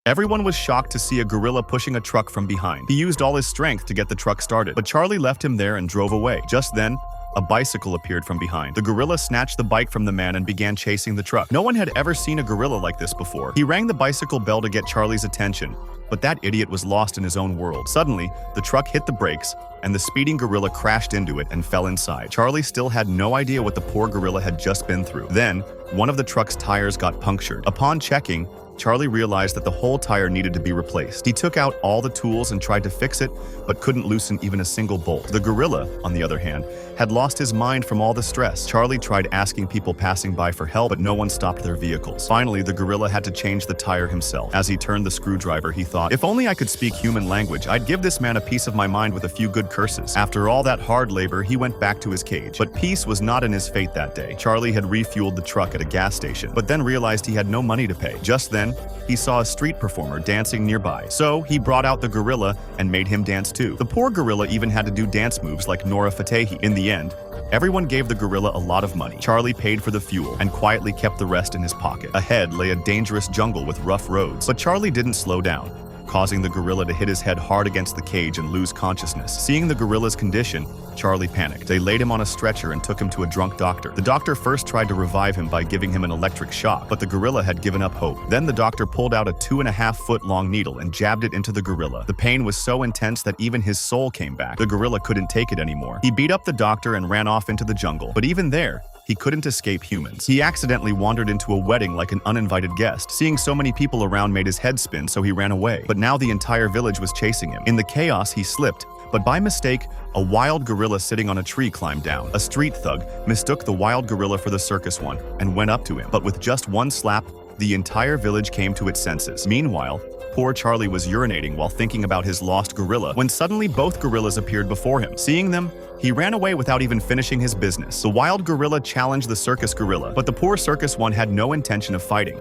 Everyone was shocked to see a gorilla pushing a truck from behind. He used all his strength to get the truck started, but Charlie left him there and drove away. Just then, a bicycle appeared from behind. The gorilla snatched the bike from the man and began chasing the truck. No one had ever seen a gorilla like this before. He rang the bicycle bell to get Charlie's attention, but that idiot was lost in his own world. Suddenly, the truck hit the brakes, and the speeding gorilla crashed into it and fell inside. Charlie still had no idea what the poor gorilla had just been through. Then, one of the truck's tires got punctured. Upon checking, Charlie realized that the whole tire needed to be replaced. He took out all the tools and tried to fix it, but couldn't loosen even a single bolt. The gorilla, on the other hand, had lost his mind from all the stress. Charlie tried asking people passing by for help, but no one stopped their vehicles. Finally, the gorilla had to change the tire himself. As he turned the screwdriver, he thought, if only I could speak human language, I'd give this man a piece of my mind with a few good curses. After all that hard labor, he went back to his cage. But peace was not in his fate that day. Charlie had refueled the truck at a gas station, but then realized he had no money to pay. Just then, he saw a street performer dancing nearby. So he brought out the gorilla and made him dance too. The poor gorilla even had to do dance moves like Nora Fatehi. In the end, everyone gave the gorilla a lot of money. Charlie paid for the fuel and quietly kept the rest in his pocket. Ahead lay a dangerous jungle with rough roads, but Charlie didn't slow down, causing the gorilla to hit his head hard against the cage and lose consciousness. Seeing the gorilla's condition, Charlie panicked. They laid him on a stretcher and took him to a drunk doctor. The doctor first tried to revive him by giving him an electric shock, but the gorilla had given up hope. Then the doctor pulled out a 2.5-foot-long needle and jabbed it into the gorilla. The pain was so intense that even his soul came back. The gorilla couldn't take it anymore. He beat up the doctor and ran off into the jungle. But even there, he couldn't escape humans. He accidentally wandered into a wedding like an uninvited guest. Seeing so many people around made his head spin, so he ran away. But now the entire village was chasing him. In the chaos, he slipped, but by mistake, a wild gorilla sitting on a tree climbed down. A street thug mistook the wild gorilla for the circus one and went up to him. But with just one slap, the entire village came to its senses. Meanwhile, poor Charlie was urinating while thinking about his lost gorilla when suddenly both gorillas appeared before him. Seeing them, he ran away without even finishing his business. The wild gorilla challenged the circus gorilla, but the poor circus one had no intention of fighting.